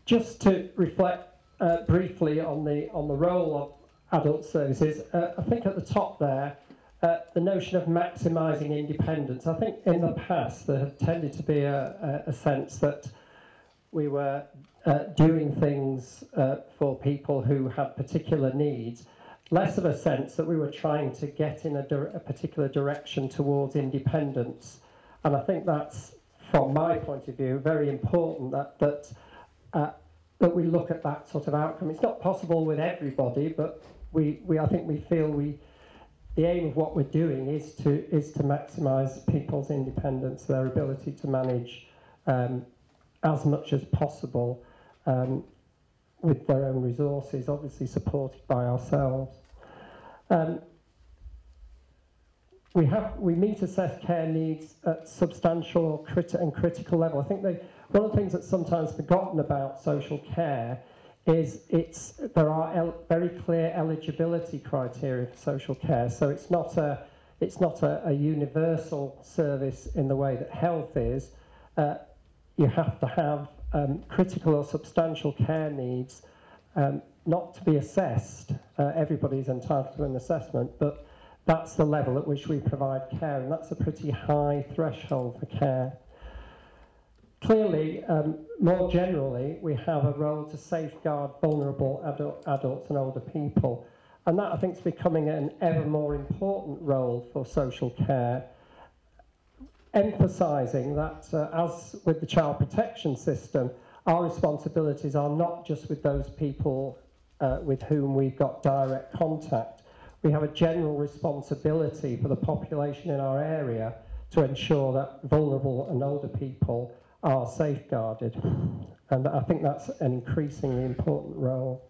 Just to reflect briefly on the role of adult services, I think at the top there, the notion of maximising independence. I think in the past there had tended to be a sense that we were doing things for people who had particular needs, less of a sense that we were trying to get in a particular direction towards independence. And I think that's, from my point of view, very important that we look at that sort of outcome. It's not possible with everybody, but I think we feel the aim of what we're doing is to maximise people's independence, their ability to manage as much as possible with their own resources, obviously supported by ourselves. We meet assess care needs at substantial and critical level. I think one of the things that's sometimes forgotten about social care is there are very clear eligibility criteria for social care. So it's not a universal service in the way that health is. You have to have critical or substantial care needs, not to be assessed. Everybody's entitled to an assessment, but that's the level at which we provide care, and that's a pretty high threshold for care. Clearly, more generally, we have a role to safeguard vulnerable adults and older people, and that I think is becoming an ever more important role for social care, emphasising that as with the child protection system, our responsibilities are not just with those people with whom we've got direct contact. We have a general responsibility for the population in our area to ensure that vulnerable and older people are safeguarded. And I think that's an increasingly important role.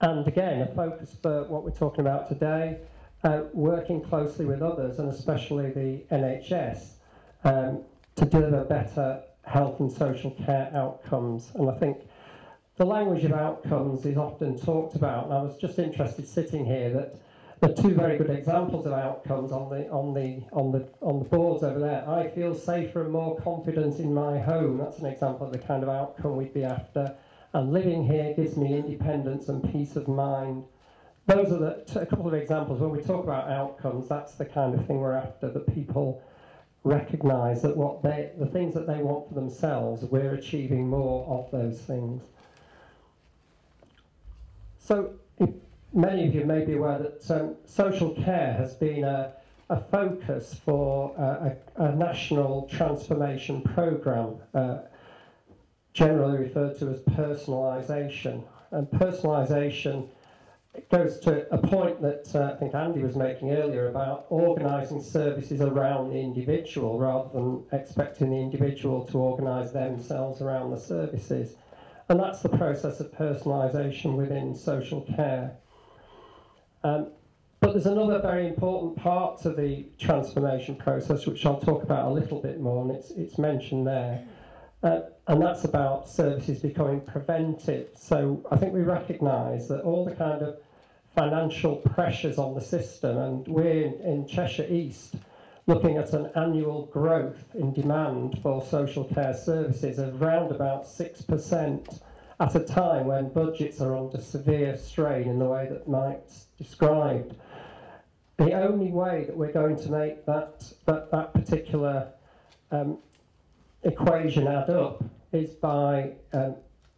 And again, a focus for what we're talking about today, working closely with others, and especially the NHS, to deliver better health and social care outcomes. And I think the language of outcomes is often talked about, and I was just interested sitting here that the two very good examples of outcomes on the boards over there. I feel safer and more confident in my home. That's an example of the kind of outcome we'd be after. And living here gives me independence and peace of mind. Those are a couple of examples. When we talk about outcomes, that's the kind of thing we're after, that people recognise that the things that they want for themselves, we're achieving more of those things. So many of you may be aware that social care has been a focus for a national transformation programme, generally referred to as personalisation. And personalisation, it goes to a point that I think Andy was making earlier about organising services around the individual rather than expecting the individual to organise themselves around the services. And that's the process of personalisation within social care. But there's another very important part to the transformation process, which I'll talk about a little bit more, and it's mentioned there. And that's about services becoming preventive. So I think we recognise that all the kind of financial pressures on the system, and we're in Cheshire East looking at an annual growth in demand for social care services of around about 6% at a time when budgets are under severe strain in the way that Mike's described. The only way that we're going to make that particular equation add up is by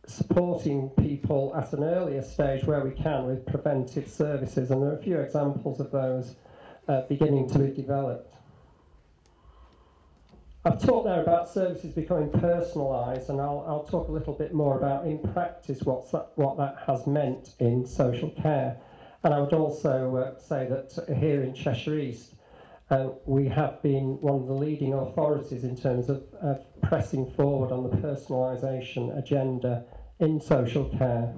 supporting people at an earlier stage where we can with preventive services, and there are a few examples of those beginning to be developed. I've talked there about services becoming personalised, and I'll talk a little bit more about in practice what that has meant in social care. And I would also say that here in Cheshire East, we have been one of the leading authorities in terms of pressing forward on the personalisation agenda in social care.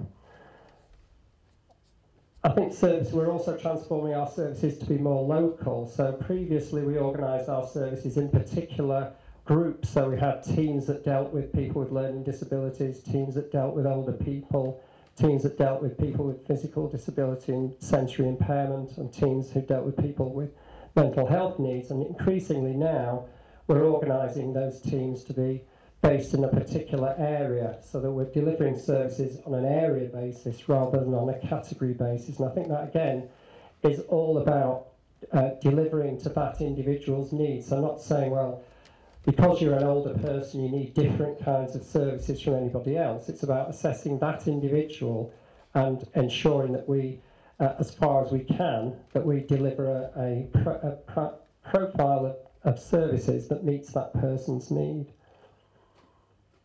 I think we're also transforming our services to be more local. So previously we organised our services in particular groups. So we had teams that dealt with people with learning disabilities, teams that dealt with older people, teams that dealt with people with physical disability and sensory impairment, and teams who dealt with people with mental health needs. And increasingly now we're organising those teams to be based in a particular area, so that we're delivering services on an area basis rather than on a category basis. And I think that, again, is all about delivering to that individual's needs. So I'm not saying, well, because you're an older person, you need different kinds of services from anybody else. It's about assessing that individual and ensuring that we, as far as we can, that we deliver a profile of services that meets that person's need.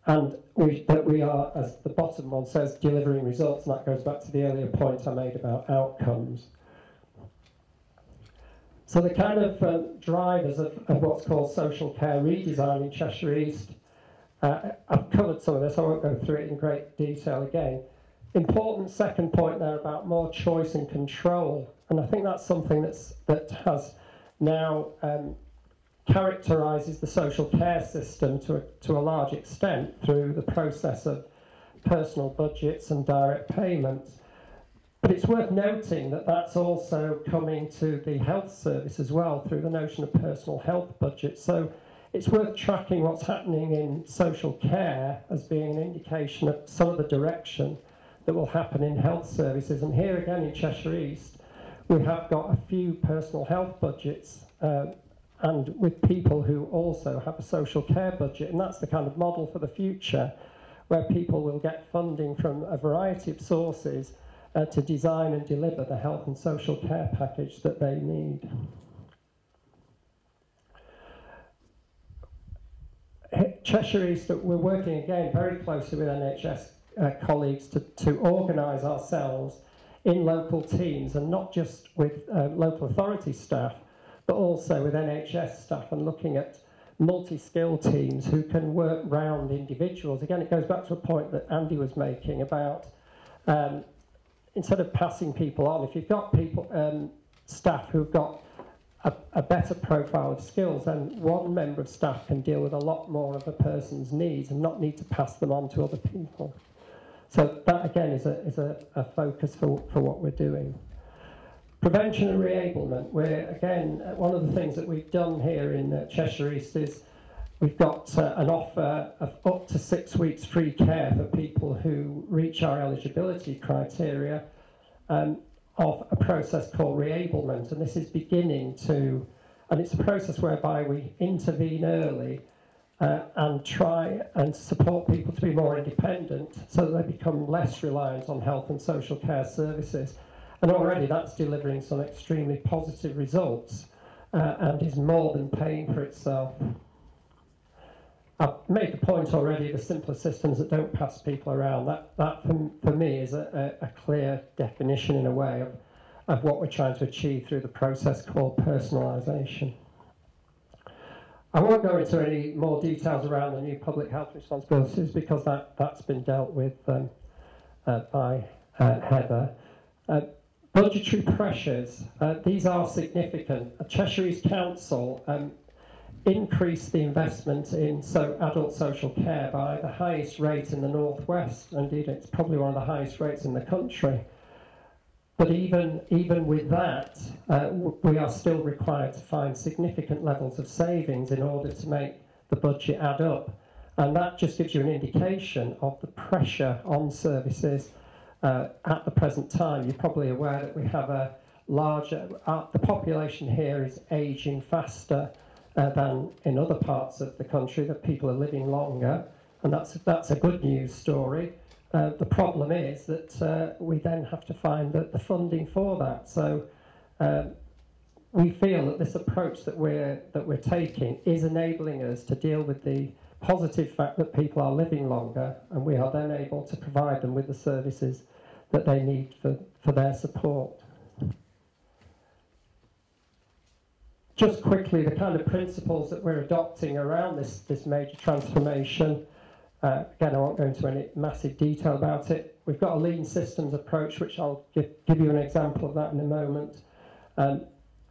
And that we are, as the bottom one says, delivering results, and that goes back to the earlier point I made about outcomes. So the kind of drivers of what's called social care redesign in Cheshire East, I've covered some of this, I won't go through it in great detail again. Important second point there about more choice and control, and I think that's something that has now characterises the social care system to a large extent through the process of personal budgets and direct payments. But it's worth noting that that's also coming to the health service as well through the notion of personal health budgets. So it's worth tracking what's happening in social care as being an indication of some of the direction that will happen in health services. And here again in Cheshire East, we have got a few personal health budgets and with people who also have a social care budget. And that's the kind of model for the future, where people will get funding from a variety of sources to design and deliver the health and social care package that they need. Cheshire East, we're working again very closely with NHS colleagues to organise ourselves in local teams, and not just with local authority staff, but also with NHS staff, and looking at multi-skill teams who can work round individuals. Again, it goes back to a point that Andy was making about instead of passing people on, if you've got people, staff who've got a better profile of skills, then one member of staff can deal with a lot more of a person's needs and not need to pass them on to other people. So that again is a focus for what we're doing. Prevention and reablement, where again, one of the things that we've done here in Cheshire East is we've got an offer of up to 6 weeks free care for people who reach our eligibility criteria of a process called reablement. And this is beginning to, and it's a process whereby we intervene early and try and support people to be more independent so that they become less reliant on health and social care services. And already that's delivering some extremely positive results and is more than paying for itself. I've made the point already, the simpler systems that don't pass people around. That for me is a clear definition in a way of what we're trying to achieve through the process called personalisation. I won't go into any more details around the new public health responsibilities because that's been dealt with by Heather. Budgetary pressures, these are significant. Cheshire East Council increased the investment in adult social care by the highest rate in the Northwest. Indeed, it's probably one of the highest rates in the country. But even with that, we are still required to find significant levels of savings in order to make the budget add up. And that just gives you an indication of the pressure on services at the present time. You're probably aware that we have a larger, the population here is ageing faster than in other parts of the country, that people are living longer, and that's a good news story. The problem is that we then have to find the funding for that. So we feel that this approach that we're taking is enabling us to deal with the positive fact that people are living longer, and we are then able to provide them with the services that they need for their support. Just quickly, the kind of principles that we're adopting around this major transformation. Again, I won't go into any massive detail about it. We've got a lean systems approach, which I'll give you an example of that in a moment.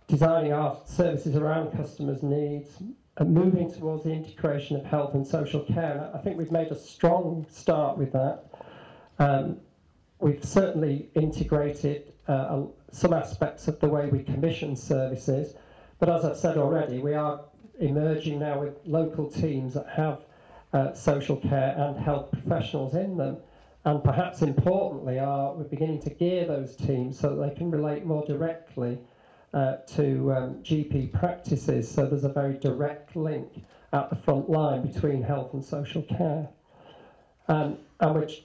Designing our services around customers' needs, and moving towards the integration of health and social care. And I think we've made a strong start with that. We've certainly integrated some aspects of the way we commission services. But as I've said already, we are emerging now with local teams that have social care and health professionals in them. And perhaps importantly, we're beginning to gear those teams so that they can relate more directly to GP practices. So there's a very direct link at the front line between health and social care. And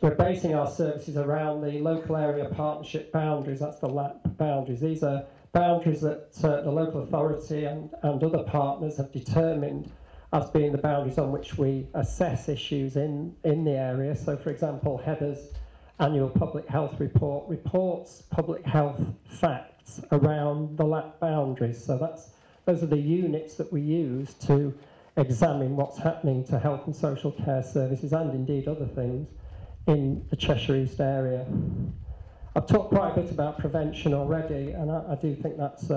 we're basing our services around the local area partnership boundaries. That's the LAP boundaries. These are boundaries that the local authority and other partners have determined as being the boundaries on which we assess issues in the area. So, for example, Heather's annual public health report reports public health facts around the LAP boundaries. So those are the units that we use to examine what's happening to health and social care services and indeed other things in the Cheshire East area. I've talked quite a bit about prevention already, and I do think that's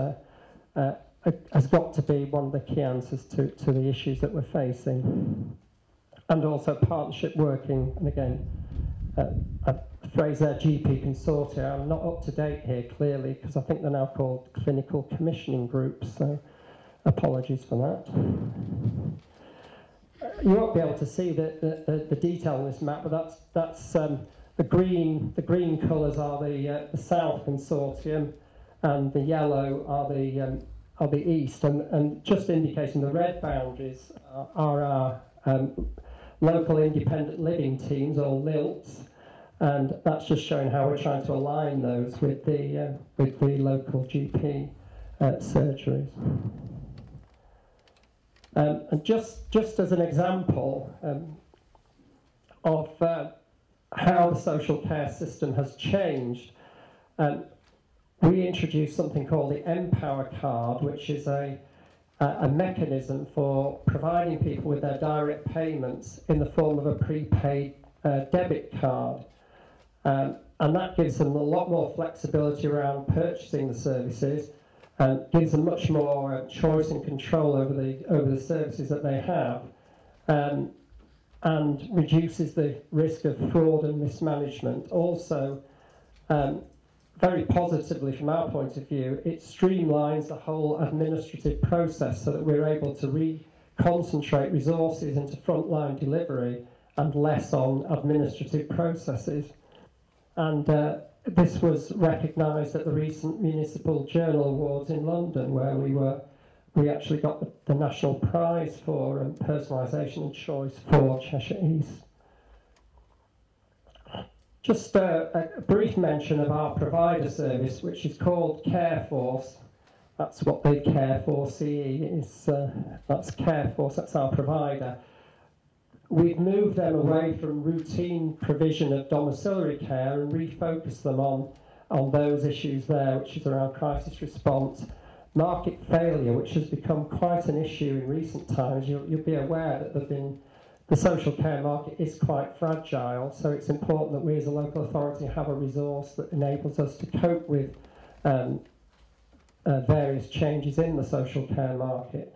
has got to be one of the key answers to the issues that we're facing. And also partnership working, and again, a phrase there, GP consortia. I'm not up to date here clearly because I think they're now called clinical commissioning groups, so apologies for that. You won't be able to see the detail on this map, but that's the green colours are the South Consortium, and the yellow are the East, and just indicating the red boundaries are our local independent living teams, or LILTs, and that's just showing how we're trying to align those with the local GP surgeries. And just as an example of how the social care system has changed, we introduced something called the Empower card, which is a mechanism for providing people with their direct payments in the form of a prepaid debit card. And that gives them a lot more flexibility around purchasing the services, and gives them much more choice and control over the services that they have, and reduces the risk of fraud and mismanagement. Also, very positively from our point of view, it streamlines the whole administrative process so that we're able to concentrate resources into frontline delivery and less on administrative processes. And this was recognised at the recent Municipal Journal Awards in London, where we actually got the national prize for personalisation and choice for Cheshire East. Just a brief mention of our provider service, which is called Careforce. That's what the Careforce CE is. That's Careforce, that's our provider. We've moved them away from routine provision of domiciliary care and refocused them on those issues there, which is around crisis response, market failure, which has become quite an issue in recent times. You'll be aware that the social care market is quite fragile, so it's important that we as a local authority have a resource that enables us to cope with various changes in the social care market.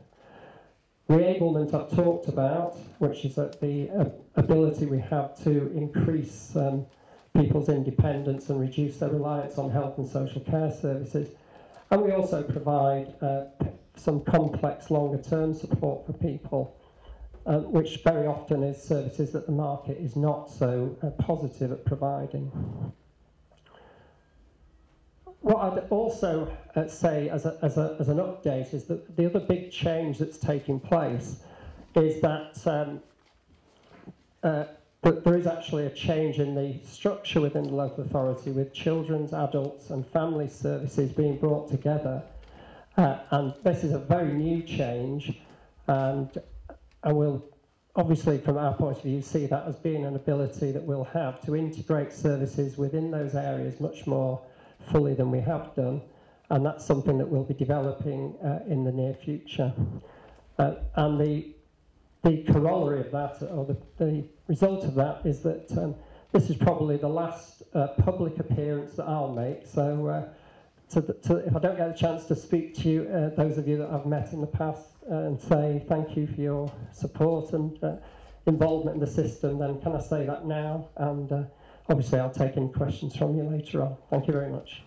Reablement I've talked about, which is the ability we have to increase people's independence and reduce their reliance on health and social care services. And we also provide some complex longer-term support for people, which very often is services that the market is not so positive at providing. What I'd also say as an update is that the other big change that's taking place is that there is actually a change in the structure within the local authority, with children's, adults and family services being brought together. And this is a very new change, and we'll obviously from our point of view see that as being an ability that we'll have to integrate services within those areas much more fully than we have done, and that's something that we'll be developing in the near future. And the corollary of that, or the result of that, is that this is probably the last public appearance that I'll make. So if I don't get a chance to speak to you, those of you that I've met in the past, and say thank you for your support and involvement in the system, then can I say that now? And obviously I'll take any questions from you later on. Thank you very much.